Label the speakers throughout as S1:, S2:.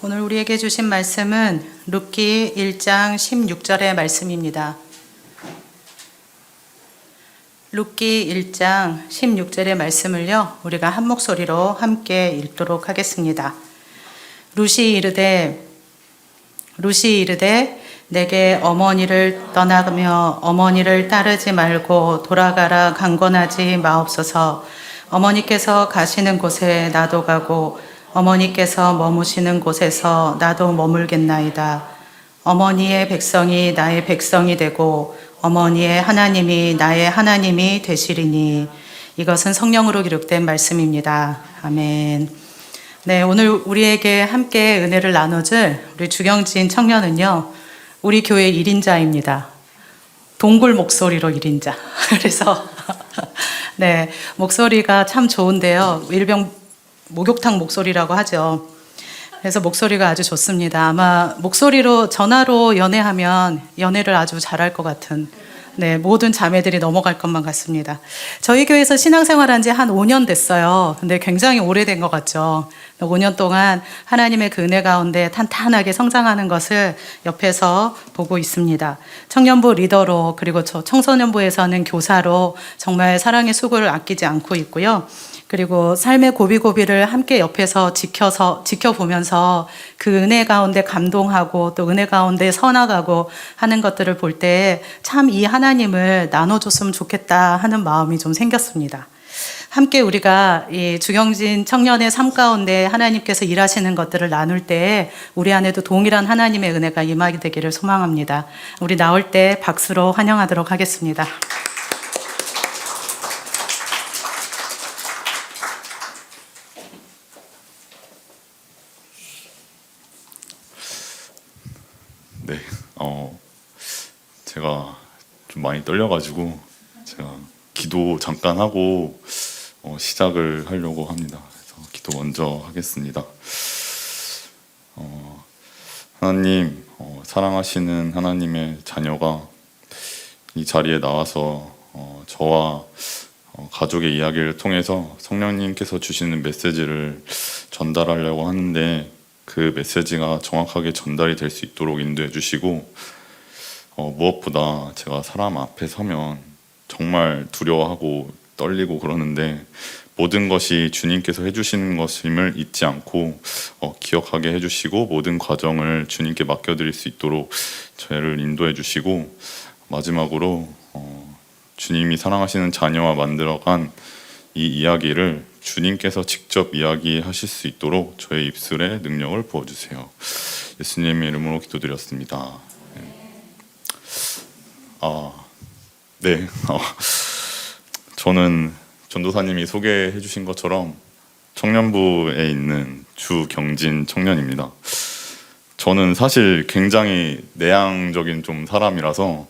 S1: 오늘 우리에게 주신 말씀은 룻기 1장 16절의 말씀입니다. 룻기 1장 16절의 말씀을요, 우리가 한 목소리로 함께 읽도록 하겠습니다. 룻이 이르되 내게 어머니를 떠나며 어머니를 따르지 말고 돌아가라 강권하지 마옵소서. 어머니께서 가시는 곳에 나도 가고 어머니께서 머무시는 곳에서 나도 머물겠나이다. 어머니의 백성이 나의 백성이 되고 어머니의 하나님이 나의 하나님이 되시리니. 이것은 성령으로 기록된 말씀입니다. 아멘. 네, 오늘 우리에게 함께 은혜를 나눠줄 우리 주경진 청년은요, 우리 교회 1인자입니다. 동굴 목소리로 1인자. 그래서 네, 목소리가 참 좋은데요. 일명 목욕탕 목소리라고 하죠. 그래서 목소리가 아주 좋습니다. 아마 목소리로 전화로 연애하면 연애를 아주 잘할 것 같은, 네, 모든 자매들이 넘어갈 것만 같습니다. 저희 교회에서 신앙생활한 지 한 5년 됐어요. 근데 굉장히 오래된 것 같죠. 5년 동안 하나님의 그 은혜 가운데 탄탄하게 성장하는 것을 옆에서 보고 있습니다. 청년부 리더로, 그리고 저 청소년부에서는 교사로 정말 사랑의 수고를 아끼지 않고 있고요. 그리고 삶의 고비고비를 함께 옆에서 지켜보면서 그 은혜 가운데 감동하고 또 은혜 가운데 서나가고 하는 것들을 볼 때 참 이 하나님을 나눠줬으면 좋겠다 하는 마음이 좀 생겼습니다. 함께 우리가 이 주경진 청년의 삶 가운데 하나님께서 일하시는 것들을 나눌 때 우리 안에도 동일한 하나님의 은혜가 임하게 되기를 소망합니다. 우리 나올 때 박수로 환영하도록 하겠습니다.
S2: 네, 제가 좀 많이 떨려가지고 제가 기도 잠깐 하고 시작을 하려고 합니다. 그래서 기도 먼저 하겠습니다. 하나님, 사랑하시는 하나님의 자녀가 이 자리에 나와서 저와 가족의 이야기를 통해서 성령님께서 주시는 메시지를 전달하려고 하는데, 그 메시지가 정확하게 전달이 될 수 있도록 인도해 주시고, 무엇보다 제가 사람 앞에 서면 정말 두려워하고 떨리고 그러는데, 모든 것이 주님께서 해주시는 것임을 잊지 않고 기억하게 해주시고, 모든 과정을 주님께 맡겨드릴 수 있도록 저를 인도해 주시고, 마지막으로 주님이 사랑하시는 자녀와 만들어간 이 이야기를 주님께서 직접 이야기하실 수 있도록 저의 입술에 능력을 부어주세요. 예수님의 이름으로 기도드렸습니다. 네. 저는 전도사님이 소개해 주신 것처럼 청년부에 있는 주경진 청년입니다. 저는 사실 굉장히 내향적인 좀 사람이라서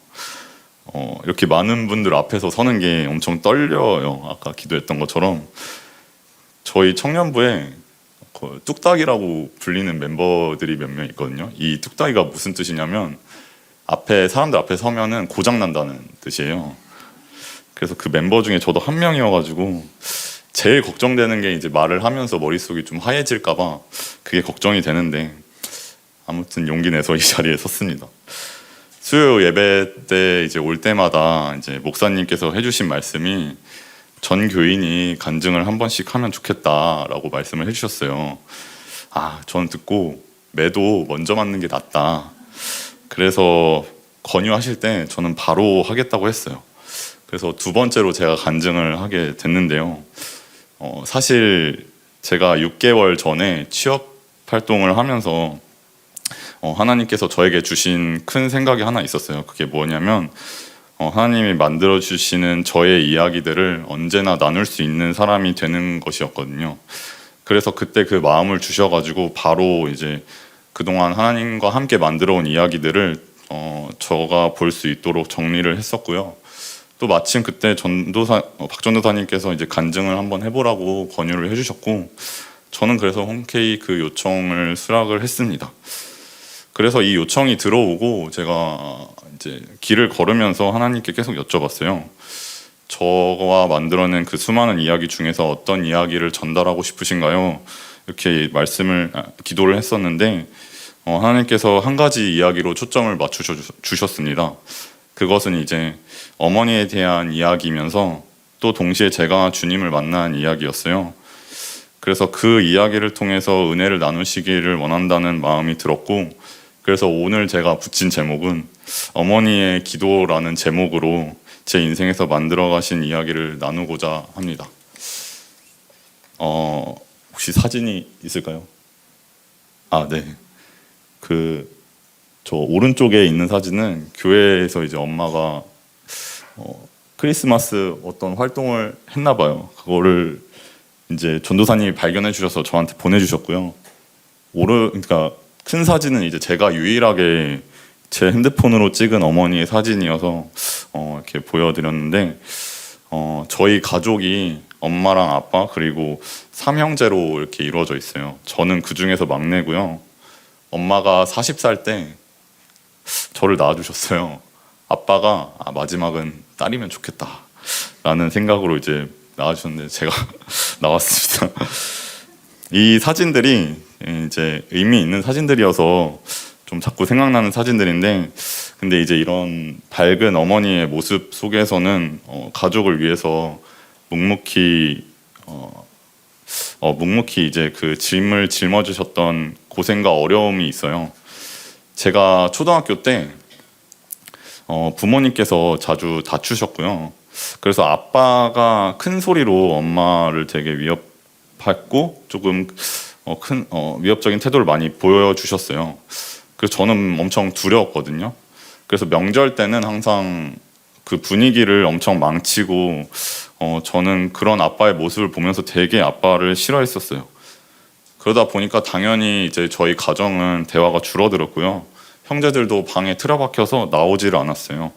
S2: 이렇게 많은 분들 앞에서 서는 게 엄청 떨려요. 아까 기도했던 것처럼 저희 청년부에 뚝딱이라고 불리는 멤버들이 몇 명 있거든요. 이 뚝딱이가 무슨 뜻이냐면, 사람들 앞에 서면은 고장 난다는 뜻이에요. 그래서 그 멤버 중에 저도 한 명이어가지고 제일 걱정되는 게 이제 말을 하면서 머릿속이 좀 하얘질까봐 그게 걱정이 되는데, 아무튼 용기 내서 이 자리에 섰습니다. 수요 예배 때 이제 올 때마다 이제 목사님께서 해주신 말씀이 전 교인이 간증을 한 번씩 하면 좋겠다라고 말씀을 해주셨어요. 저는 듣고 매도 먼저 맞는 게 낫다. 그래서 권유하실 때 저는 바로 하겠다고 했어요. 그래서 두 번째로 제가 간증을 하게 됐는데요. 사실 제가 6개월 전에 취업 활동을 하면서 하나님께서 저에게 주신 큰 생각이 하나 있었어요. 그게 뭐냐면, 하나님이 만들어주시는 저의 이야기들을 언제나 나눌 수 있는 사람이 되는 것이었거든요. 그래서 그때 그 마음을 주셔가지고 바로 이제 그동안 하나님과 함께 만들어온 이야기들을 저가 볼 수 있도록 정리를 했었고요. 또 마침 그때 박 전도사님께서 이제 간증을 한번 해보라고 권유를 해주셨고, 저는 그래서 흔쾌히 그 요청을 수락을 했습니다. 그래서 이 요청이 들어오고 제가 이제 길을 걸으면서 하나님께 계속 여쭤봤어요. 저와 만들어낸 그 수많은 이야기 중에서 어떤 이야기를 전달하고 싶으신가요? 이렇게 기도를 했었는데 하나님께서 한 가지 이야기로 초점을 맞추셔 주셨습니다. 그것은 이제 어머니에 대한 이야기이면서 또 동시에 제가 주님을 만난 이야기였어요. 그래서 그 이야기를 통해서 은혜를 나누시기를 원한다는 마음이 들었고, 그래서 오늘 제가 붙인 제목은 어머니의 기도라는 제목으로 제 인생에서 만들어 가신 이야기를 나누고자 합니다. 혹시 사진이 있을까요? 네. 저 오른쪽에 있는 사진은 교회에서 이제 엄마가 크리스마스 어떤 활동을 했나 봐요. 그거를 이제 전도사님이 발견해 주셔서 저한테 보내주셨고요. 그러니까 큰 사진은 이제 제가 유일하게 제 핸드폰으로 찍은 어머니의 사진이어서 이렇게 보여드렸는데, 저희 가족이 엄마랑 아빠 그리고 3형제로 이렇게 이루어져 있어요. 저는 그 중에서 막내고요. 엄마가 40살 때 저를 낳아주셨어요. 아빠가 마지막은 딸이면 좋겠다 라는 생각으로 이제 낳아주셨는데 제가 나왔습니다. 이 사진들이 이제 의미 있는 사진들이어서 좀 자꾸 생각나는 사진들인데, 근데 이제 이런 밝은 어머니의 모습 속에서는 가족을 위해서 묵묵히 이제 그 짐을 짊어지셨던 고생과 어려움이 있어요. 제가 초등학교 때 부모님께서 자주 다투셨고요. 그래서 아빠가 큰 소리로 엄마를 되게 위협했고 조금 위협적인 태도를 많이 보여주셨어요. 그래서 저는 엄청 두려웠거든요. 그래서 명절 때는 항상 그 분위기를 엄청 망치고 저는 그런 아빠의 모습을 보면서 되게 아빠를 싫어했었어요. 그러다 보니까 당연히 이제 저희 가정은 대화가 줄어들었고요. 형제들도 방에 틀어박혀서 나오지를 않았어요.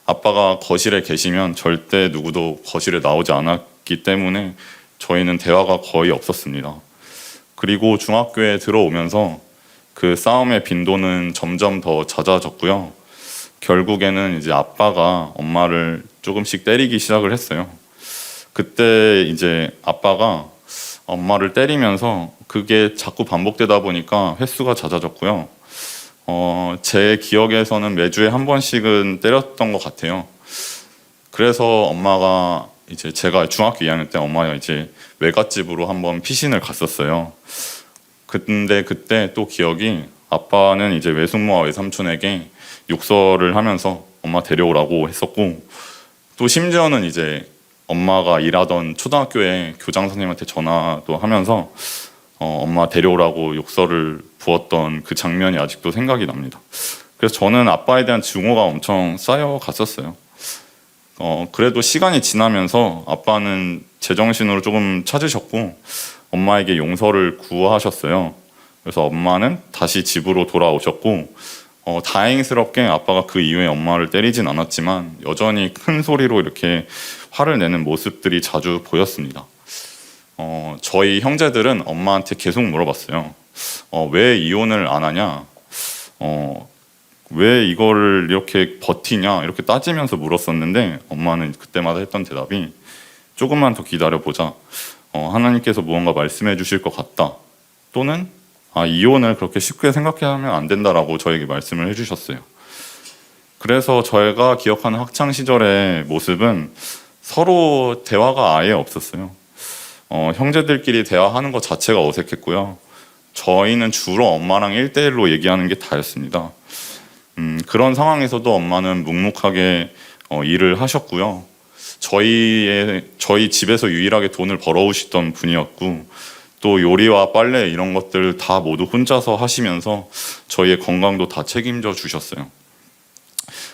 S2: 아빠가 거실에 계시면 절대 누구도 거실에 나오지 않았기 때문에 저희는 대화가 거의 없었습니다. 그리고 중학교에 들어오면서 그 싸움의 빈도는 점점 더 잦아졌고요. 결국에는 이제 아빠가 엄마를 조금씩 때리기 시작을 했어요. 그때 이제 아빠가 엄마를 때리면서 그게 자꾸 반복되다 보니까 횟수가 잦아졌고요. 제 기억에서는 매주에 한 번씩은 때렸던 것 같아요. 그래서 엄마가 이제 제가 중학교 2학년 때 엄마가 이제 외갓집으로 한번 피신을 갔었어요. 근데 그때 또 기억이, 아빠는 이제 외숙모와 외삼촌에게 욕설을 하면서 엄마 데려오라고 했었고, 또 심지어는 이제 엄마가 일하던 초등학교에 교장 선생님한테 전화도 하면서 엄마 데려오라고 욕설을 부었던 그 장면이 아직도 생각이 납니다. 그래서 저는 아빠에 대한 증오가 엄청 쌓여갔었어요. 그래도 시간이 지나면서 아빠는 제정신으로 조금 찾으셨고 엄마에게 용서를 구하셨어요. 그래서 엄마는 다시 집으로 돌아오셨고, 다행스럽게 아빠가 그 이후에 엄마를 때리진 않았지만 여전히 큰 소리로 이렇게 화를 내는 모습들이 자주 보였습니다. 저희 형제들은 엄마한테 계속 물어봤어요. 왜 이혼을 안 하냐? 왜 이거를 이렇게 버티냐? 이렇게 따지면서 물었었는데 엄마는 그때마다 했던 대답이, 조금만 더 기다려보자. 하나님께서 무언가 말씀해 주실 것 같다. 또는 이혼을 그렇게 쉽게 생각하면 안 된다라고 저에게 말씀을 해주셨어요. 그래서 저희가 기억하는 학창 시절의 모습은 서로 대화가 아예 없었어요. 형제들끼리 대화하는 것 자체가 어색했고요. 저희는 주로 엄마랑 1대1로 얘기하는 게 다였습니다. 그런 상황에서도 엄마는 묵묵하게 일을 하셨고요. 저희 집에서 유일하게 돈을 벌어오시던 분이었고, 또 요리와 빨래 이런 것들 다 모두 혼자서 하시면서 저희의 건강도 다 책임져 주셨어요.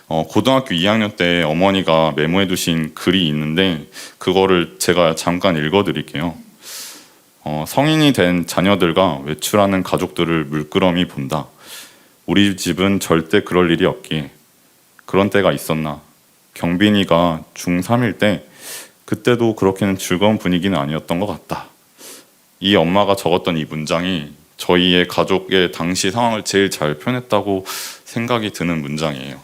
S2: 고등학교 2학년 때 어머니가 메모해 두신 글이 있는데 그거를 제가 잠깐 읽어 드릴게요. 성인이 된 자녀들과 외출하는 가족들을 물끄러미 본다. 우리 집은 절대 그럴 일이 없기에. 그런 때가 있었나. 경빈이가 중3일 때 그때도 그렇게는 즐거운 분위기는 아니었던 것 같다. 이 엄마가 적었던 이 문장이 저희의 가족의 당시 상황을 제일 잘 표현했다고 생각이 드는 문장이에요.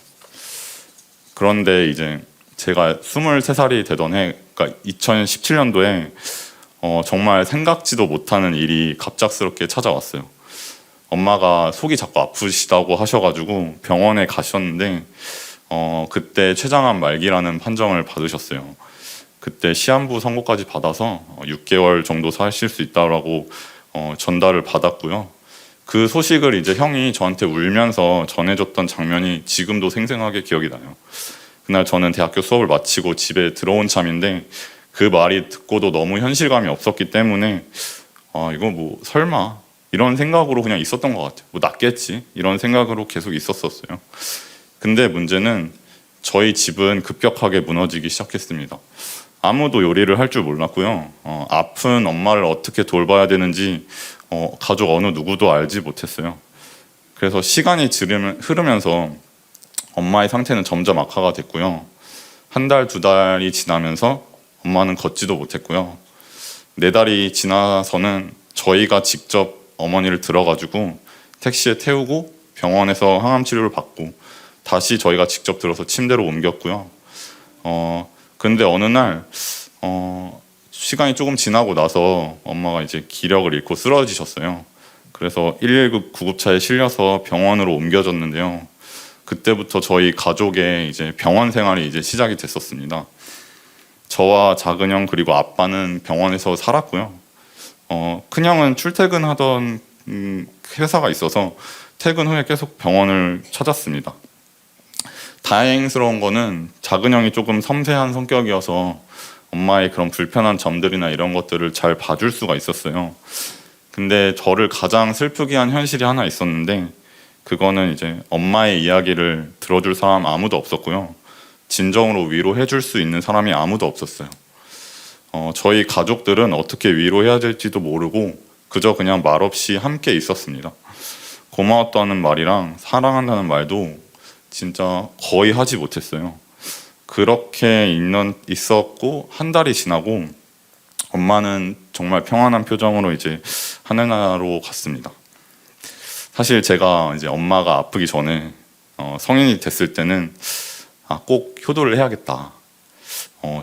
S2: 그런데 이제 제가 23살이 되던 해, 그러니까 2017년도에 정말 생각지도 못하는 일이 갑작스럽게 찾아왔어요. 엄마가 속이 자꾸 아프시다고 하셔가지고 병원에 가셨는데 그때 췌장암 말기라는 판정을 받으셨어요. 그때 시한부 선고까지 받아서 6개월 정도 사실 수 있다라고 전달을 받았고요. 그 소식을 이제 형이 저한테 울면서 전해줬던 장면이 지금도 생생하게 기억이 나요. 그날 저는 대학교 수업을 마치고 집에 들어온 참인데 그 말이 듣고도 너무 현실감이 없었기 때문에 이거 뭐 설마 이런 생각으로 그냥 있었던 것 같아요. 뭐 낫겠지 이런 생각으로 계속 있었었어요. 근데 문제는 저희 집은 급격하게 무너지기 시작했습니다. 아무도 요리를 할 줄 몰랐고요. 아픈 엄마를 어떻게 돌봐야 되는지 가족 어느 누구도 알지 못했어요. 그래서 시간이 흐르면서 엄마의 상태는 점점 악화가 됐고요. 한 달, 두 달이 지나면서 엄마는 걷지도 못했고요. 네 달이 지나서는 저희가 직접 어머니를 들어가지고 택시에 태우고 병원에서 항암 치료를 받고 다시 저희가 직접 들어서 침대로 옮겼고요. 근데 어느 날 시간이 조금 지나고 나서 엄마가 이제 기력을 잃고 쓰러지셨어요. 그래서 119 구급차에 실려서 병원으로 옮겨졌는데요. 그때부터 저희 가족의 이제 병원 생활이 이제 시작이 됐었습니다. 저와 작은 형 그리고 아빠는 병원에서 살았고요. 큰형은 출퇴근하던 회사가 있어서 퇴근 후에 계속 병원을 찾았습니다. 다행스러운 거는 작은 형이 조금 섬세한 성격이어서 엄마의 그런 불편한 점들이나 이런 것들을 잘 봐줄 수가 있었어요. 근데 저를 가장 슬프게 한 현실이 하나 있었는데 그거는 이제 엄마의 이야기를 들어줄 사람 아무도 없었고요. 진정으로 위로해 줄 수 있는 사람이 아무도 없었어요. 저희 가족들은 어떻게 위로해야 될지도 모르고 그저 그냥 말없이 함께 있었습니다. 고마웠다는 말이랑 사랑한다는 말도 진짜 거의 하지 못했어요. 그렇게 있었고 한 달이 지나고 엄마는 정말 평안한 표정으로 이제 하늘나라로 갔습니다. 사실 제가 이제 엄마가 아프기 전에 성인이 됐을 때는 꼭 효도를 해야겠다.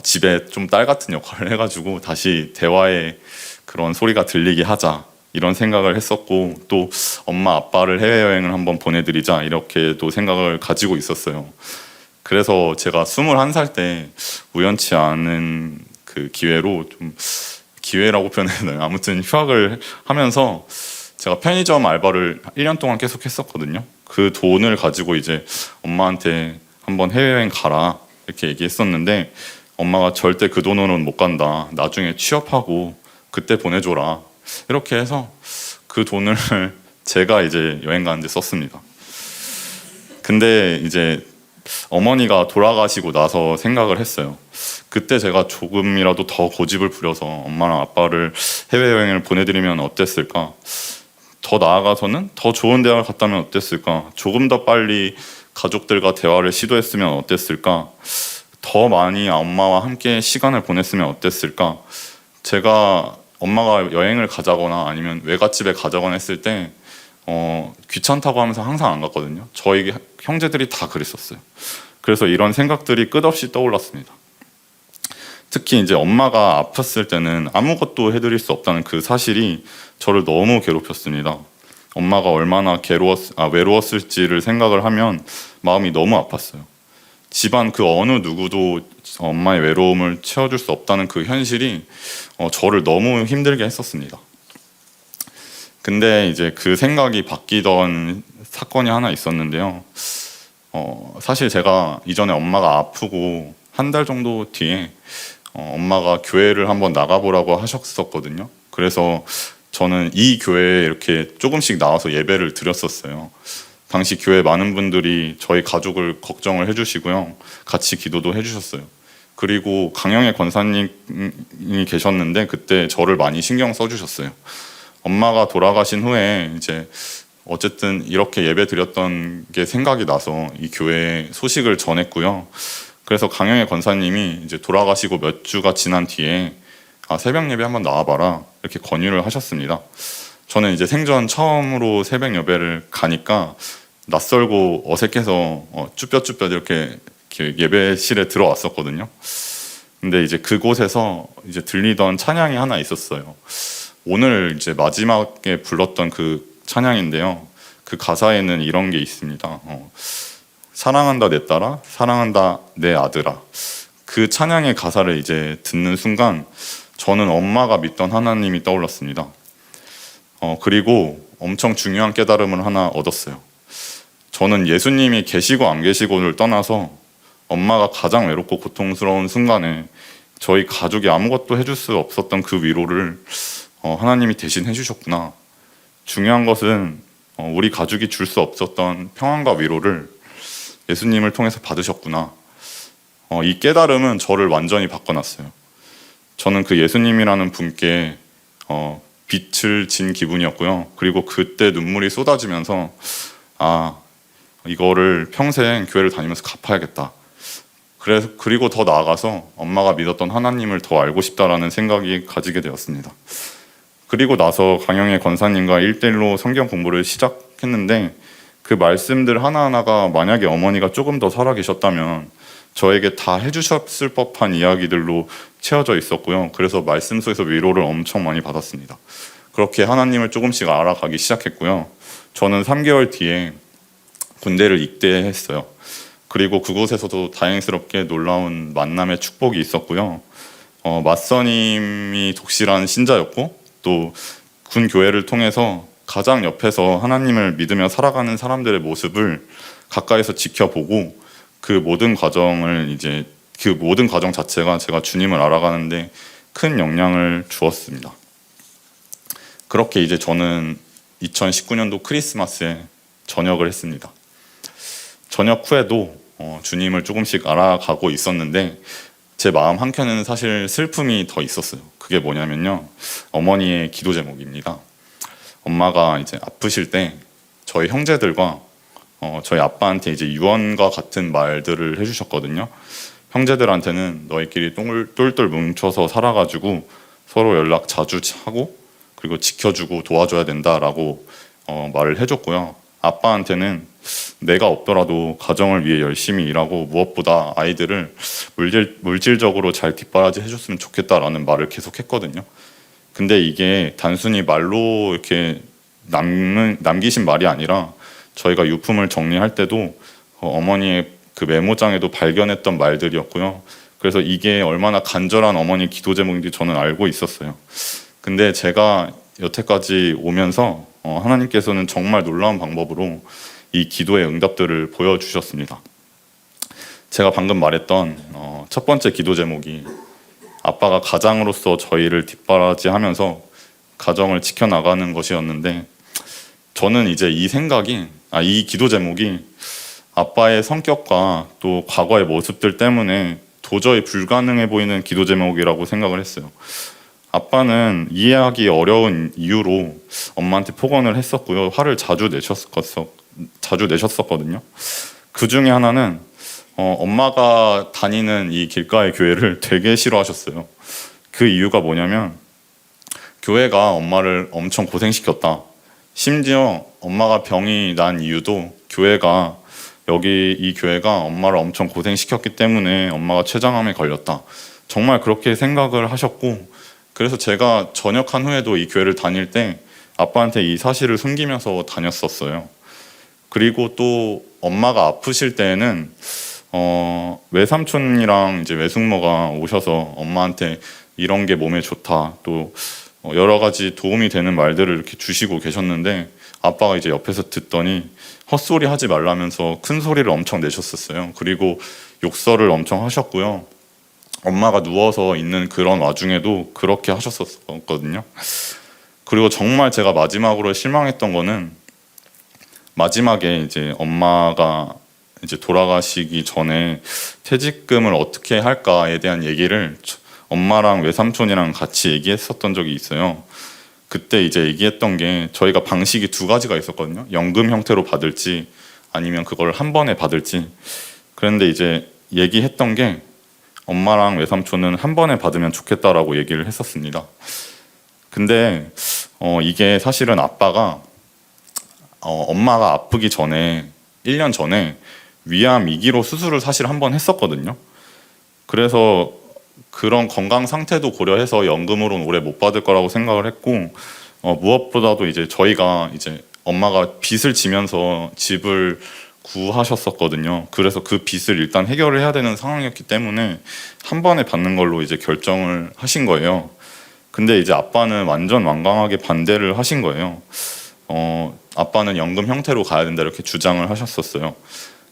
S2: 집에 좀 딸 같은 역할을 해가지고 다시 대화의 그런 소리가 들리게 하자 이런 생각을 했었고 또 엄마 아빠를 해외여행을 한번 보내드리자 이렇게도 생각을 가지고 있었어요. 그래서 제가 21살 때 우연치 않은 그 기회로 좀 기회라고 표현해요. 아무튼 휴학을 하면서 제가 편의점 알바를 1년 동안 계속 했었거든요. 그 돈을 가지고 이제 엄마한테 한번 해외여행 가라 이렇게 얘기했었는데 엄마가 절대 그 돈으로는 못 간다. 나중에 취업하고 그때 보내줘라. 이렇게 해서 그 돈을 제가 이제 여행 가는데 썼습니다. 근데 이제 어머니가 돌아가시고 나서 생각을 했어요. 그때 제가 조금이라도 더 고집을 부려서 엄마랑 아빠를 해외여행을 보내드리면 어땠을까? 더 나아가서는 더 좋은 대학을 갔다면 어땠을까? 조금 더 빨리 가족들과 대화를 시도했으면 어땠을까? 더 많이 엄마와 함께 시간을 보냈으면 어땠을까? 제가 엄마가 여행을 가자거나 아니면 외갓집에 가자거나 했을 때 귀찮다고 하면서 항상 안 갔거든요. 저희 형제들이 다 그랬었어요. 그래서 이런 생각들이 끝없이 떠올랐습니다. 특히 이제 엄마가 아팠을 때는 아무것도 해드릴 수 없다는 그 사실이 저를 너무 괴롭혔습니다. 엄마가 얼마나 외로웠을지를 생각을 하면 마음이 너무 아팠어요. 집안 그 어느 누구도 엄마의 외로움을 채워줄 수 없다는 그 현실이 저를 너무 힘들게 했었습니다. 근데 이제 그 생각이 바뀌던 사건이 하나 있었는데요. 사실 제가 이전에 엄마가 아프고 한 달 정도 뒤에 엄마가 교회를 한번 나가보라고 하셨었거든요. 그래서 저는 이 교회에 이렇게 조금씩 나와서 예배를 드렸었어요. 당시 교회 많은 분들이 저희 가족을 걱정을 해주시고요. 같이 기도도 해주셨어요. 그리고 강영애 권사님이 계셨는데 그때 저를 많이 신경 써주셨어요. 엄마가 돌아가신 후에 이제 어쨌든 이렇게 예배 드렸던 게 생각이 나서 이 교회에 소식을 전했고요. 그래서 강영애 권사님이 이제 돌아가시고 몇 주가 지난 뒤에 새벽 예배 한번 나와봐라 이렇게 권유를 하셨습니다. 저는 이제 생전 처음으로 새벽 예배를 가니까 낯설고 어색해서 쭈뼛쭈뼛 이렇게 예배실에 들어왔었거든요. 근데 이제 그곳에서 이제 들리던 찬양이 하나 있었어요. 오늘 이제 마지막에 불렀던 그 찬양인데요. 그 가사에는 이런 게 있습니다. 사랑한다 내 딸아, 사랑한다 내 아들아. 그 찬양의 가사를 이제 듣는 순간 저는 엄마가 믿던 하나님이 떠올랐습니다. 그리고 엄청 중요한 깨달음을 하나 얻었어요. 저는 예수님이 계시고 안 계시고를 떠나서 엄마가 가장 외롭고 고통스러운 순간에 저희 가족이 아무것도 해줄 수 없었던 그 위로를 하나님이 대신 해주셨구나. 중요한 것은 우리 가족이 줄 수 없었던 평안과 위로를 예수님을 통해서 받으셨구나. 이 깨달음은 저를 완전히 바꿔놨어요. 저는 그 예수님이라는 분께 빛을 진 기분이었고요. 그리고 그때 눈물이 쏟아지면서 이거를 평생 교회를 다니면서 갚아야겠다. 그리고 더 나아가서 엄마가 믿었던 하나님을 더 알고 싶다라는 생각이 가지게 되었습니다. 그리고 나서 강영애 권사님과 1대1로 성경 공부를 시작했는데 그 말씀들 하나하나가 만약에 어머니가 조금 더 살아계셨다면 저에게 다 해주셨을 법한 이야기들로 채워져 있었고요. 그래서 말씀 속에서 위로를 엄청 많이 받았습니다. 그렇게 하나님을 조금씩 알아가기 시작했고요. 저는 3개월 뒤에 군대를 입대했어요. 그리고 그곳에서도 다행스럽게 놀라운 만남의 축복이 있었고요. 맞서님이 독실한 신자였고 또 군 교회를 통해서 가장 옆에서 하나님을 믿으며 살아가는 사람들의 모습을 가까이서 지켜보고 그 모든 과정 자체가 제가 주님을 알아가는데 큰 영향을 주었습니다. 그렇게 이제 저는 2019년도 크리스마스에 전역을 했습니다. 전역 후에도 주님을 조금씩 알아가고 있었는데 제 마음 한켠에는 사실 슬픔이 더 있었어요. 그게 뭐냐면요, 어머니의 기도 제목입니다. 엄마가 이제 아프실 때 저희 형제들과 저희 아빠한테 이제 유언과 같은 말들을 해주셨거든요. 형제들한테는 너희끼리 똘똘 뭉쳐서 살아가지고 서로 연락 자주 하고 그리고 지켜주고 도와줘야 된다라고 말을 해줬고요. 아빠한테는 내가 없더라도 가정을 위해 열심히 일하고 무엇보다 아이들을 물질적으로 잘 뒷바라지 해줬으면 좋겠다라는 말을 계속 했거든요. 근데 이게 단순히 말로 이렇게 남기신 말이 아니라 저희가 유품을 정리할 때도 어머니의 그 메모장에도 발견했던 말들이었고요. 그래서 이게 얼마나 간절한 어머니 기도 제목인지 저는 알고 있었어요. 근데 제가 여태까지 오면서 하나님께서는 정말 놀라운 방법으로 이 기도의 응답들을 보여주셨습니다. 제가 방금 말했던 첫 번째 기도 제목이 아빠가 가장으로서 저희를 뒷바라지하면서 가정을 지켜나가는 것이었는데 저는 이제 이 기도 제목이 아빠의 성격과 또 과거의 모습들 때문에 도저히 불가능해 보이는 기도 제목이라고 생각을 했어요. 아빠는 이해하기 어려운 이유로 엄마한테 폭언을 했었고요. 화를 자주 내셨었거든요. 그 중에 하나는 엄마가 다니는 이 길가의 교회를 되게 싫어하셨어요. 그 이유가 뭐냐면 교회가 엄마를 엄청 고생시켰다. 심지어 엄마가 병이 난 이유도 이 교회가 엄마를 엄청 고생시켰기 때문에 엄마가 췌장암에 걸렸다. 정말 그렇게 생각을 하셨고, 그래서 제가 전역한 후에도 이 교회를 다닐 때 아빠한테 이 사실을 숨기면서 다녔었어요. 그리고 또 엄마가 아프실 때에는 외삼촌이랑 이제 외숙모가 오셔서 엄마한테 이런 게 몸에 좋다, 또 여러 가지 도움이 되는 말들을 이렇게 주시고 계셨는데 아빠가 이제 옆에서 듣더니 헛소리 하지 말라면서 큰 소리를 엄청 내셨었어요. 그리고 욕설을 엄청 하셨고요. 엄마가 누워서 있는 그런 와중에도 그렇게 하셨었거든요. 그리고 정말 제가 마지막으로 실망했던 거는 마지막에 이제 엄마가 이제 돌아가시기 전에 퇴직금을 어떻게 할까에 대한 얘기를 엄마랑 외삼촌이랑 같이 얘기했었던 적이 있어요. 그때 이제 얘기했던 게 저희가 방식이 두 가지가 있었거든요. 연금 형태로 받을지 아니면 그걸 한 번에 받을지. 그런데 이제 얘기했던 게 엄마랑 외삼촌은 한 번에 받으면 좋겠다라고 얘기를 했었습니다. 근데 이게 사실은 아빠가 엄마가 아프기 전에 1년 전에 위암 2기로 수술을 사실 한 번 했었거든요. 그래서 그런 건강 상태도 고려해서 연금으로는 오래 못 받을 거라고 생각을 했고, 무엇보다도 이제 저희가 이제 엄마가 빚을 지면서 집을 구하셨었거든요. 그래서 그 빚을 일단 해결을 해야 되는 상황이었기 때문에 한 번에 받는 걸로 이제 결정을 하신 거예요. 근데 이제 아빠는 완전 완강하게 반대를 하신 거예요. 아빠는 연금 형태로 가야 된다 이렇게 주장을 하셨었어요.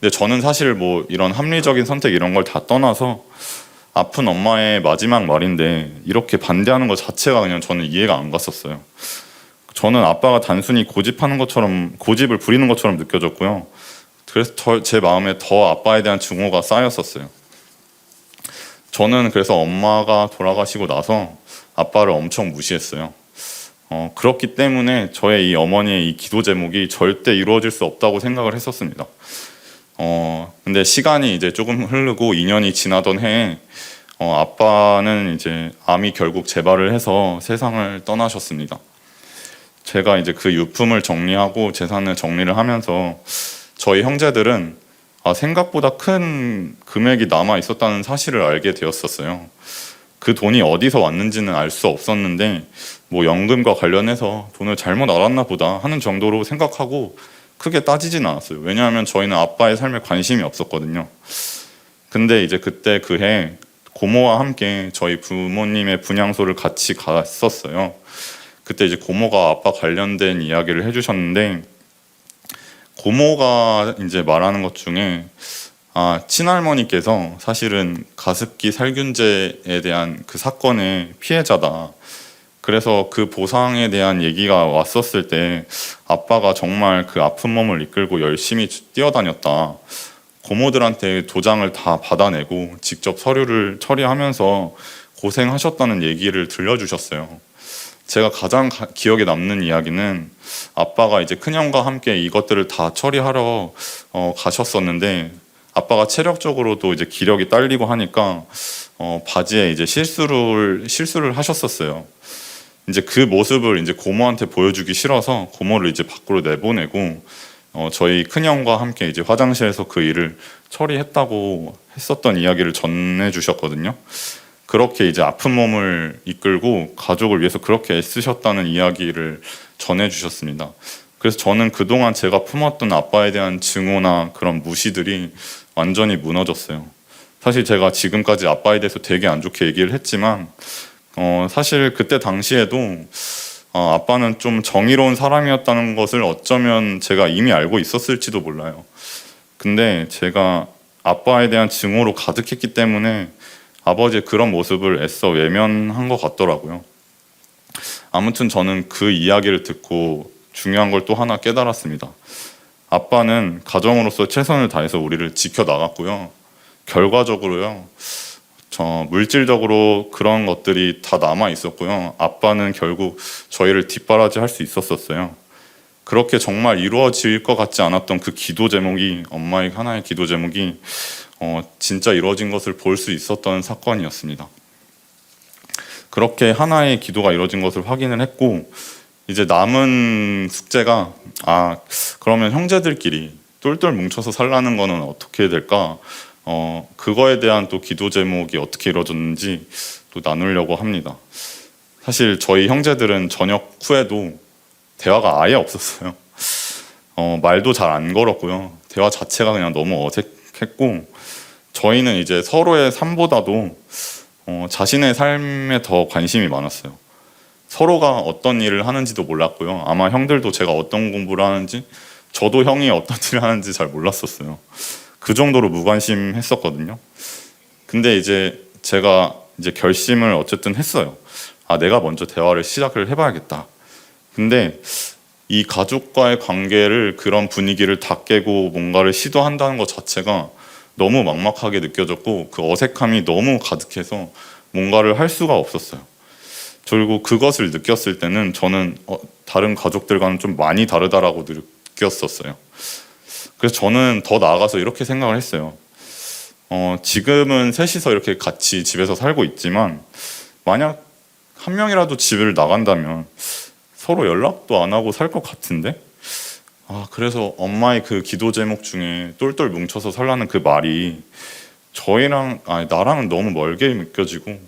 S2: 근데 저는 사실 뭐 이런 합리적인 선택 이런 걸 다 떠나서 아픈 엄마의 마지막 말인데 이렇게 반대하는 것 자체가 그냥 저는 이해가 안 갔었어요. 저는 아빠가 단순히 고집을 부리는 것처럼 느껴졌고요. 그래서 제 마음에 더 아빠에 대한 증오가 쌓였었어요. 저는 그래서 엄마가 돌아가시고 나서 아빠를 엄청 무시했어요. 그렇기 때문에 저의 이 어머니의 이 기도 제목이 절대 이루어질 수 없다고 생각을 했었습니다. 근데 시간이 이제 조금 흐르고 2년이 지나던 해에 아빠는 이제 암이 결국 재발을 해서 세상을 떠나셨습니다. 제가 이제 그 유품을 정리하고 재산을 정리를 하면서 저희 형제들은 생각보다 큰 금액이 남아 있었다는 사실을 알게 되었었어요. 그 돈이 어디서 왔는지는 알 수 없었는데 뭐 연금과 관련해서 돈을 잘못 알았나 보다 하는 정도로 생각하고 크게 따지진 않았어요. 왜냐하면 저희는 아빠의 삶에 관심이 없었거든요. 근데 이제 그때 그 해 고모와 함께 저희 부모님의 분향소를 같이 갔었어요. 그때 이제 고모가 아빠 관련된 이야기를 해주셨는데, 고모가 이제 말하는 것 중에 친할머니께서 사실은 가습기 살균제에 대한 그 사건의 피해자다. 그래서 그 보상에 대한 얘기가 왔었을 때 아빠가 정말 그 아픈 몸을 이끌고 열심히 뛰어다녔다. 고모들한테 도장을 다 받아내고 직접 서류를 처리하면서 고생하셨다는 얘기를 들려주셨어요. 제가 가장 기억에 남는 이야기는 아빠가 이제 큰형과 함께 이것들을 다 처리하러 가셨었는데, 아빠가 체력적으로도 이제 기력이 딸리고 하니까 바지에 이제 실수를 하셨었어요. 이제 그 모습을 이제 고모한테 보여주기 싫어서 고모를 이제 밖으로 내보내고 저희 큰형과 함께 이제 화장실에서 그 일을 처리했다고 했었던 이야기를 전해주셨거든요. 그렇게 이제 아픈 몸을 이끌고 가족을 위해서 그렇게 애쓰셨다는 이야기를 전해주셨습니다. 그래서 저는 그동안 제가 품었던 아빠에 대한 증오나 그런 무시들이 완전히 무너졌어요. 사실 제가 지금까지 아빠에 대해서 되게 안 좋게 얘기를 했지만 사실 그때 당시에도 아빠는 좀 정의로운 사람이었다는 것을 어쩌면 제가 이미 알고 있었을지도 몰라요. 근데 제가 아빠에 대한 증오로 가득했기 때문에 아버지의 그런 모습을 애써 외면한 것 같더라고요. 아무튼 저는 그 이야기를 듣고 중요한 걸 또 하나 깨달았습니다. 아빠는 가정으로서 최선을 다해서 우리를 지켜나갔고요. 결과적으로요, 물질적으로 그런 것들이 다 남아 있었고요. 아빠는 결국 저희를 뒷바라지 할 수 있었어요. 그렇게 정말 이루어질 것 같지 않았던 그 기도 제목이, 엄마의 하나의 기도 제목이 진짜 이루어진 것을 볼 수 있었던 사건이었습니다. 그렇게 하나의 기도가 이루어진 것을 확인을 했고, 이제 남은 숙제가 그러면 형제들끼리 똘똘 뭉쳐서 살라는 거는 어떻게 될까? 그거에 대한 또 기도 제목이 어떻게 이루어졌는지 또 나누려고 합니다. 사실 저희 형제들은 저녁 후에도 대화가 아예 없었어요. 말도 잘 안 걸었고요. 대화 자체가 그냥 너무 어색했고, 저희는 이제 서로의 삶보다도 자신의 삶에 더 관심이 많았어요. 서로가 어떤 일을 하는지도 몰랐고요. 아마 형들도 제가 어떤 공부를 하는지, 저도 형이 어떤 일을 하는지 잘 몰랐었어요. 그 정도로 무관심했었거든요. 근데 이제 제가 이제 결심을 어쨌든 했어요. 내가 먼저 대화를 시작을 해봐야겠다. 근데 이 가족과의 관계를, 그런 분위기를 다 깨고 뭔가를 시도한다는 것 자체가 너무 막막하게 느껴졌고, 그 어색함이 너무 가득해서 뭔가를 할 수가 없었어요. 그리고 그것을 느꼈을 때는 저는 다른 가족들과는 좀 많이 다르다라고 느꼈었어요. 그래서 저는 더 나아가서 이렇게 생각을 했어요. 지금은 셋이서 이렇게 같이 집에서 살고 있지만, 만약 한 명이라도 집을 나간다면 서로 연락도 안 하고 살 것 같은데? 그래서 엄마의 그 기도 제목 중에 똘똘 뭉쳐서 살라는 그 말이 나랑은 너무 멀게 느껴지고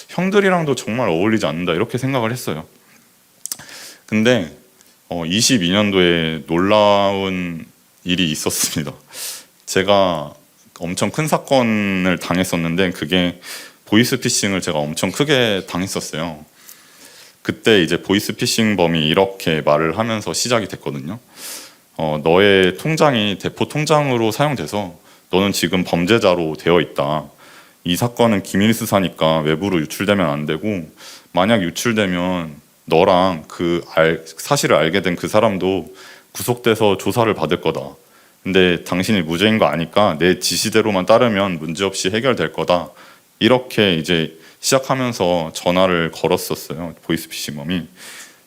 S2: 형들이랑도 정말 어울리지 않는다 이렇게 생각을 했어요. 근데 22년도에 놀라운 일이 있었습니다. 제가 엄청 큰 사건을 당했었는데 그게 보이스피싱을 제가 엄청 크게 당했었어요. 그때 이제 보이스피싱범이 이렇게 말을 하면서 시작이 됐거든요. 너의 통장이 대포 통장으로 사용돼서 너는 지금 범죄자로 되어 있다. 이 사건은 기밀 수사니까 외부로 유출되면 안 되고 만약 유출되면 너랑 사실을 알게 된 그 사람도 구속돼서 조사를 받을 거다. 근데 당신이 무죄인 거 아니까 내 지시대로만 따르면 문제없이 해결될 거다. 이렇게 이제 시작하면서 전화를 걸었었어요. 보이스피싱범이.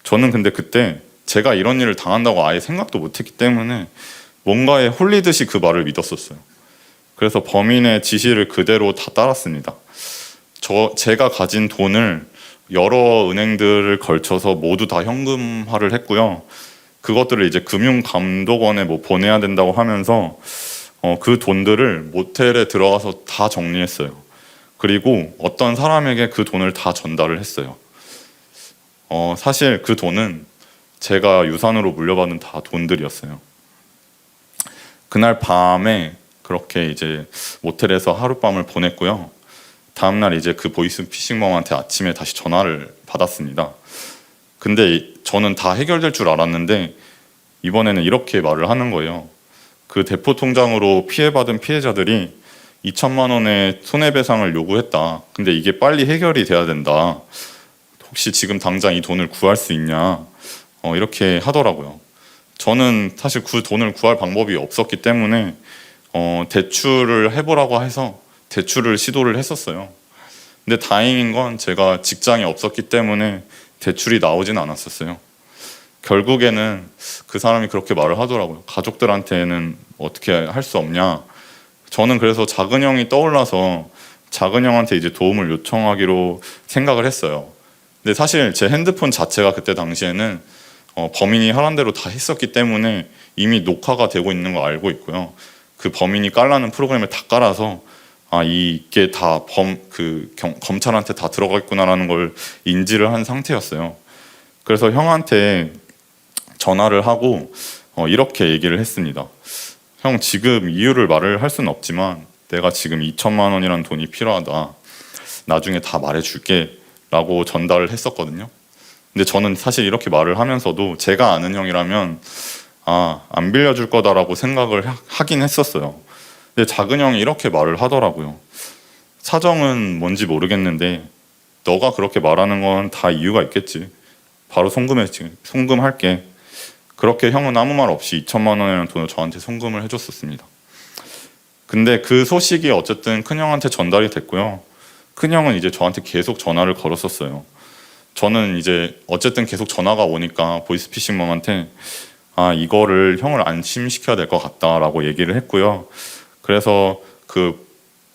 S2: 저는 근데 그때 제가 이런 일을 당한다고 아예 생각도 못했기 때문에 뭔가에 홀리듯이 그 말을 믿었었어요. 그래서 범인의 지시를 그대로 다 따랐습니다. 제가 가진 돈을 여러 은행들을 걸쳐서 모두 다 현금화를 했고요. 그것들을 이제 금융감독원에 보내야 된다고 하면서 그 돈들을 모텔에 들어가서 다 정리했어요. 그리고 어떤 사람에게 그 돈을 다 전달을 했어요. 사실 그 돈은 제가 유산으로 물려받은 다 돈들이었어요. 그날 밤에 그렇게 이제 모텔에서 하룻밤을 보냈고요. 다음날 이제 그 보이스피싱범한테 아침에 다시 전화를 받았습니다. 근데 저는 다 해결될 줄 알았는데 이번에는 이렇게 말을 하는 거예요. 그 대포 통장으로 피해받은 피해자들이 2천만 원의 손해배상을 요구했다. 근데 이게 빨리 해결이 돼야 된다. 혹시 지금 당장 이 돈을 구할 수 있냐? 이렇게 하더라고요. 저는 사실 그 돈을 구할 방법이 없었기 때문에 대출을 해보라고 해서 대출을 시도를 했었어요. 근데 다행인 건 제가 직장이 없었기 때문에 대출이 나오진 않았었어요. 결국에는 그 사람이 그렇게 말을 하더라고요. 가족들한테는 어떻게 할 수 없냐. 저는 그래서 작은 형이 떠올라서 작은 형한테 이제 도움을 요청하기로 생각을 했어요. 근데 사실 제 핸드폰 자체가 그때 당시에는 범인이 하란 대로 다 했었기 때문에 이미 녹화가 되고 있는 거 알고 있고요. 그 범인이 깔라는 프로그램을 다 깔아서 이게 다 검찰한테 다 들어갔구나라는 걸 인지를 한 상태였어요. 그래서 형한테 전화를 하고 이렇게 얘기를 했습니다. 형, 지금 이유를 말을 할 수는 없지만 내가 지금 2천만 원이라는 돈이 필요하다. 나중에 다 말해줄게 라고 전달을 했었거든요. 근데 저는 사실 이렇게 말을 하면서도 제가 아는 형이라면 안 빌려줄 거다라고 생각을 하긴 했었어요. 근데 작은 형이 이렇게 말을 하더라고요. 사정은 뭔지 모르겠는데 너가 그렇게 말하는 건 다 이유가 있겠지. 바로 송금할게. 그렇게 형은 아무 말 없이 2천만 원이라는 돈을 저한테 송금을 해줬었습니다. 근데 그 소식이 어쨌든 큰형한테 전달이 됐고요. 큰형은 이제 저한테 계속 전화를 걸었었어요. 저는 이제 어쨌든 계속 전화가 오니까 보이스피싱범한테 이거를 형을 안심시켜야 될 것 같다라고 얘기를 했고요. 그래서 그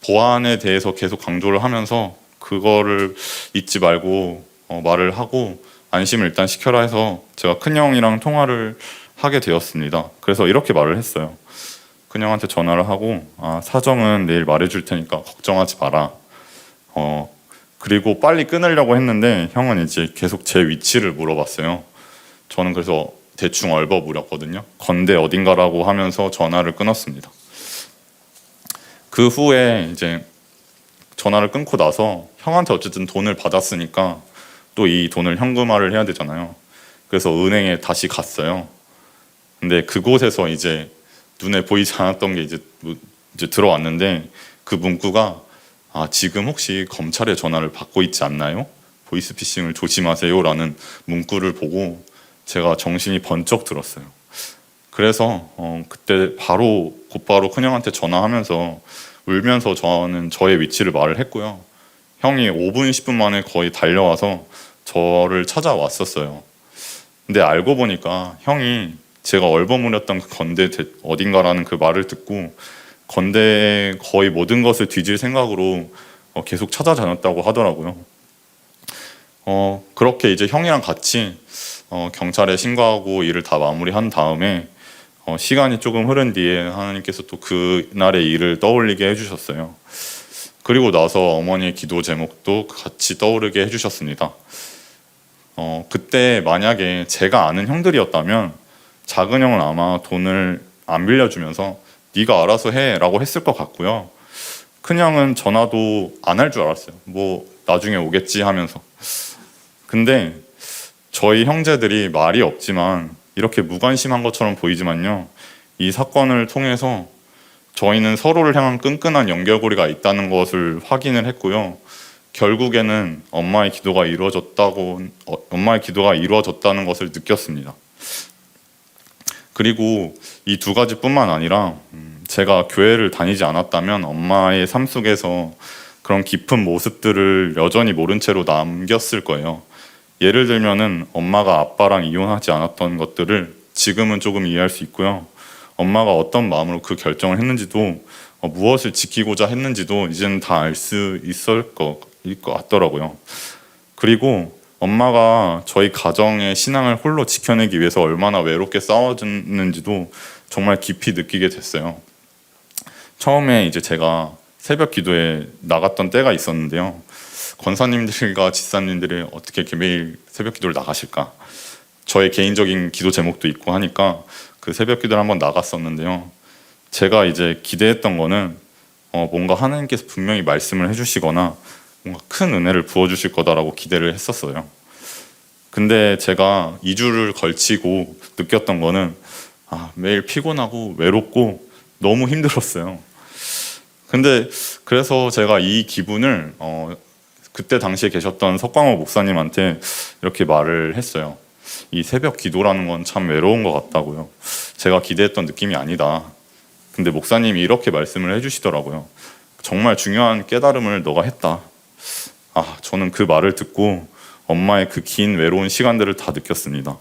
S2: 보안에 대해서 계속 강조를 하면서 그거를 잊지 말고 말을 하고 안심을 일단 시켜라 해서 제가 큰형이랑 통화를 하게 되었습니다. 그래서 이렇게 말을 했어요. 큰형한테 전화를 하고 사정은 내일 말해줄 테니까 걱정하지 마라. 그리고 빨리 끊으려고 했는데 형은 이제 계속 제 위치를 물어봤어요. 저는 그래서 대충 얼버무렸거든요. 건대 어딘가라고 하면서 전화를 끊었습니다. 그 후에 이제 전화를 끊고 나서 형한테 어쨌든 돈을 받았으니까 또 이 돈을 현금화를 해야 되잖아요. 그래서 은행에 다시 갔어요. 근데 그곳에서 이제 눈에 보이지 않았던 게 이제 들어왔는데 그 문구가 지금 혹시 검찰의 전화를 받고 있지 않나요? 보이스피싱을 조심하세요라는 문구를 보고 제가 정신이 번쩍 들었어요. 그래서 그때 곧바로 큰형한테 전화하면서 울면서 저는 저의 위치를 말을 했고요. 형이 5분, 10분 만에 거의 달려와서 저를 찾아왔었어요. 근데 알고 보니까 형이 제가 얼버무렸던 그 건대 어딘가라는 그 말을 듣고 건대의 거의 모든 것을 뒤질 생각으로 계속 찾아다녔다고 하더라고요. 그렇게 이제 형이랑 같이 경찰에 신고하고 일을 다 마무리한 다음에 시간이 조금 흐른 뒤에 하나님께서 또 그날의 일을 떠올리게 해주셨어요. 그리고 나서 어머니의 기도 제목도 같이 떠오르게 해주셨습니다. 그때 만약에 제가 아는 형들이었다면 작은 형은 아마 돈을 안 빌려주면서 네가 알아서 해라고 했을 것 같고요. 큰 형은 전화도 안 할 줄 알았어요. 뭐 나중에 오겠지 하면서. 근데 저희 형제들이 말이 없지만 이렇게 무관심한 것처럼 보이지만요, 이 사건을 통해서 저희는 서로를 향한 끈끈한 연결고리가 있다는 것을 확인을 했고요. 결국에는 엄마의 기도가 이루어졌다는 것을 느꼈습니다. 그리고 이 두 가지뿐만 아니라 제가 교회를 다니지 않았다면 엄마의 삶 속에서 그런 깊은 모습들을 여전히 모른 채로 남겼을 거예요. 예를 들면은 엄마가 아빠랑 이혼하지 않았던 것들을 지금은 조금 이해할 수 있고요. 엄마가 어떤 마음으로 그 결정을 했는지도, 무엇을 지키고자 했는지도 이제는 다 알 수 있을 것 같더라고요. 그리고 엄마가 저희 가정의 신앙을 홀로 지켜내기 위해서 얼마나 외롭게 싸웠는지도 정말 깊이 느끼게 됐어요. 처음에 이제 제가 새벽 기도에 나갔던 때가 있었는데요. 권사님들과 집사님들이 어떻게 이렇게 매일 새벽 기도를 나가실까? 저의 개인적인 기도 제목도 있고 하니까 그 새벽 기도를 한번 나갔었는데요. 제가 이제 기대했던 거는 뭔가 하나님께서 분명히 말씀을 해주시거나 뭔가 큰 은혜를 부어주실 거다라고 기대를 했었어요. 근데 제가 2주를 걸치고 느꼈던 거는 매일 피곤하고 외롭고 너무 힘들었어요. 근데 그래서 제가 이 기분을 그때 당시에 계셨던 석광호 목사님한테 이렇게 말을 했어요. 이 새벽 기도라는 건 참 외로운 것 같다고요. 제가 기대했던 느낌이 아니다. 근데 목사님이 이렇게 말씀을 해주시더라고요. 정말 중요한 깨달음을 너가 했다. 저는 그 말을 듣고 엄마의 그 긴 외로운 시간들을 다 느꼈습니다.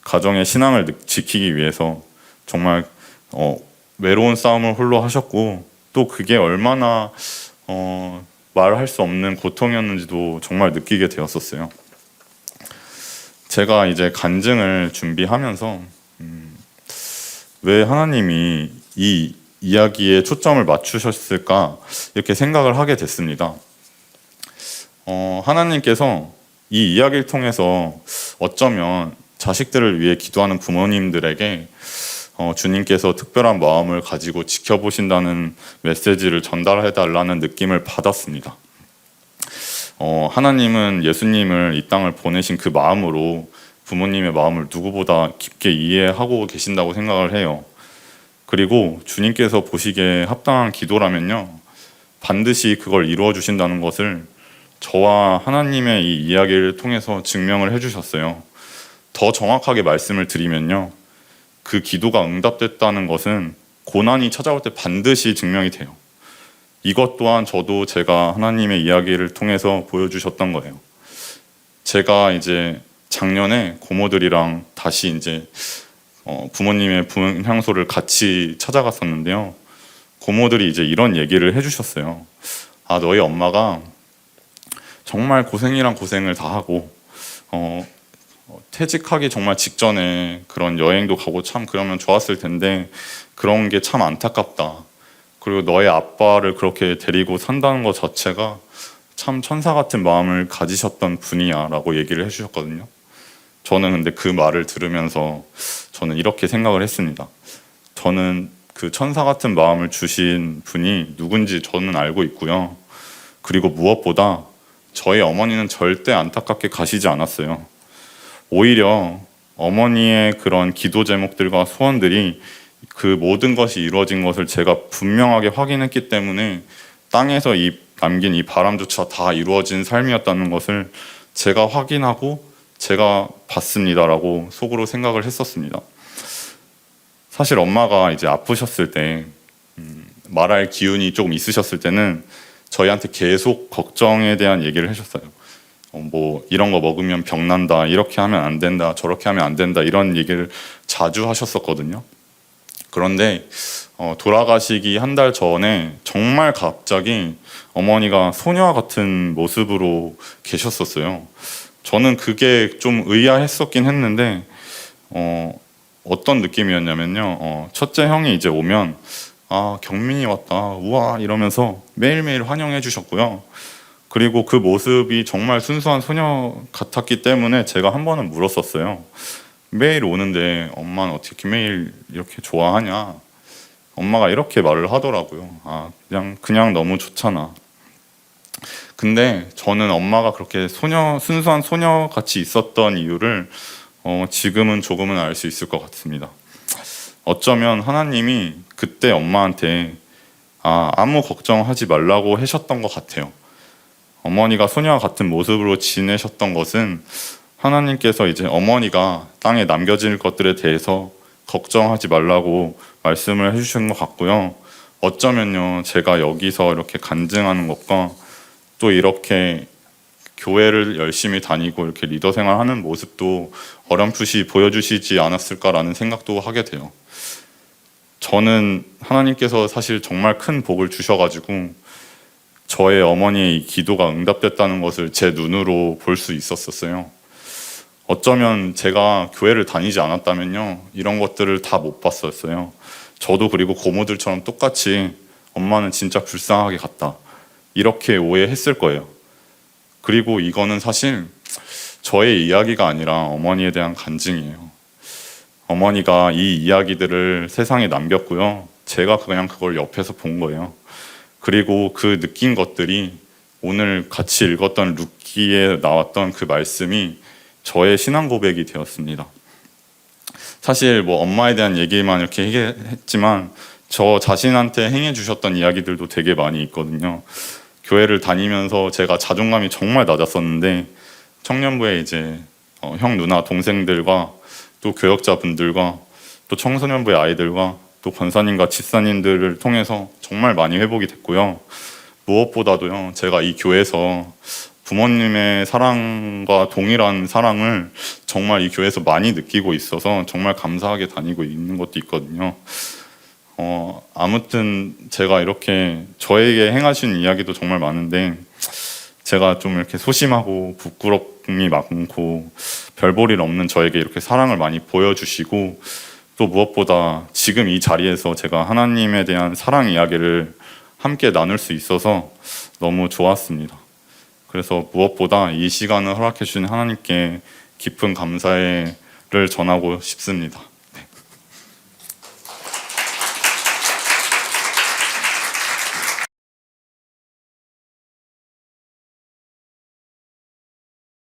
S2: 가정의 신앙을 지키기 위해서 정말 외로운 싸움을 홀로 하셨고, 또 그게 얼마나 말할 수 없는 고통이었는지도 정말 느끼게 되었었어요. 제가 이제 간증을 준비하면서 왜 하나님이 이 이야기에 초점을 맞추셨을까 이렇게 생각을 하게 됐습니다. 하나님께서 이 이야기를 통해서 어쩌면 자식들을 위해 기도하는 부모님들에게 주님께서 특별한 마음을 가지고 지켜보신다는 메시지를 전달해달라는 느낌을 받았습니다. 하나님은 예수님을 이 땅을 보내신 그 마음으로 부모님의 마음을 누구보다 깊게 이해하고 계신다고 생각을 해요. 그리고 주님께서 보시기에 합당한 기도라면요, 반드시 그걸 이루어 주신다는 것을 저와 하나님의 이 이야기를 통해서 증명을 해주셨어요. 더 정확하게 말씀을 드리면요, 그 기도가 응답됐다는 것은 고난이 찾아올 때 반드시 증명이 돼요. 이것 또한 저도 제가 하나님의 이야기를 통해서 보여주셨던 거예요. 제가 이제 작년에 고모들이랑 다시 이제 부모님의 분향소를 같이 찾아갔었는데요. 고모들이 이제 이런 얘기를 해주셨어요. 너희 엄마가 정말 고생이란 고생을 다 하고 퇴직하기 정말 직전에 그런 여행도 가고 참 그러면 좋았을 텐데 그런 게 참 안타깝다. 그리고 너의 아빠를 그렇게 데리고 산다는 것 자체가 참 천사 같은 마음을 가지셨던 분이야 라고 얘기를 해주셨거든요. 저는 근데 그 말을 들으면서 저는 이렇게 생각을 했습니다. 저는 그 천사 같은 마음을 주신 분이 누군지 저는 알고 있고요. 그리고 무엇보다 저희 어머니는 절대 안타깝게 가시지 않았어요. 오히려 어머니의 그런 기도 제목들과 소원들이 그 모든 것이 이루어진 것을 제가 분명하게 확인했기 때문에 땅에서 남긴 이 바람조차 다 이루어진 삶이었다는 것을 제가 확인하고 제가 봤습니다라고 속으로 생각을 했었습니다. 사실 엄마가 이제 아프셨을 때 말할 기운이 조금 있으셨을 때는 저희한테 계속 걱정에 대한 얘기를 해주셨어요. 뭐 이런 거 먹으면 병난다, 이렇게 하면 안 된다, 저렇게 하면 안 된다, 이런 얘기를 자주 하셨었거든요. 그런데 돌아가시기 한 달 전에 정말 갑자기 어머니가 소녀와 같은 모습으로 계셨었어요. 저는 그게 좀 의아했었긴 했는데 어떤 느낌이었냐면요, 첫째 형이 이제 오면 아, 경민이 왔다, 우와 이러면서 매일매일 환영해 주셨고요. 그리고 그 모습이 정말 순수한 소녀 같았기 때문에 제가 한 번은 물었었어요. 매일 오는데 엄마는 어떻게 매일 이렇게 좋아하냐? 엄마가 이렇게 말을 하더라고요. 아, 그냥 너무 좋잖아. 근데 저는 엄마가 그렇게 순수한 소녀 같이 있었던 이유를 지금은 조금은 알 수 있을 것 같습니다. 어쩌면 하나님이 그때 엄마한테 아무 걱정하지 말라고 하셨던 것 같아요. 어머니가 소녀와 같은 모습으로 지내셨던 것은 하나님께서 이제 어머니가 땅에 남겨질 것들에 대해서 걱정하지 말라고 말씀을 해주신 것 같고요. 어쩌면요, 제가 여기서 이렇게 간증하는 것과 또 이렇게 교회를 열심히 다니고 이렇게 리더 생활하는 모습도 어렴풋이 보여주시지 않았을까라는 생각도 하게 돼요. 저는 하나님께서 사실 정말 큰 복을 주셔가지고 저의 어머니의 이 기도가 응답됐다는 것을 제 눈으로 볼 수 있었어요. 어쩌면 제가 교회를 다니지 않았다면요, 이런 것들을 다 못 봤었어요. 저도 그리고 고모들처럼 똑같이 엄마는 진짜 불쌍하게 갔다, 이렇게 오해했을 거예요. 그리고 이거는 사실 저의 이야기가 아니라 어머니에 대한 간증이에요. 어머니가 이 이야기들을 세상에 남겼고요, 제가 그냥 그걸 옆에서 본 거예요. 그리고 그 느낀 것들이 오늘 같이 읽었던 루키에 나왔던 그 말씀이 저의 신앙 고백이 되었습니다. 사실 뭐 엄마에 대한 얘기만 이렇게 했지만 저 자신한테 행해 주셨던 이야기들도 되게 많이 있거든요. 교회를 다니면서 제가 자존감이 정말 낮았었는데 청년부에 이제 형, 누나, 동생들과 또 교역자분들과 또 청소년부의 아이들과 또 권사님과 집사님들을 통해서 정말 많이 회복이 됐고요. 무엇보다도요, 제가 이 교회에서 부모님의 사랑과 동일한 사랑을 정말 이 교회에서 많이 느끼고 있어서 정말 감사하게 다니고 있는 것도 있거든요. 아무튼 제가 이렇게 저에게 행하신 이야기도 정말 많은데 제가 좀 이렇게 소심하고 부끄러움이 많고 별 볼 일 없는 저에게 이렇게 사랑을 많이 보여주시고 또 무엇보다 지금 이 자리에서 제가 하나님에 대한 사랑 이야기를 함께 나눌 수 있어서 너무 좋았습니다. 그래서 무엇보다 이 시간을 허락해 주신 하나님께 깊은 감사를 전하고 싶습니다.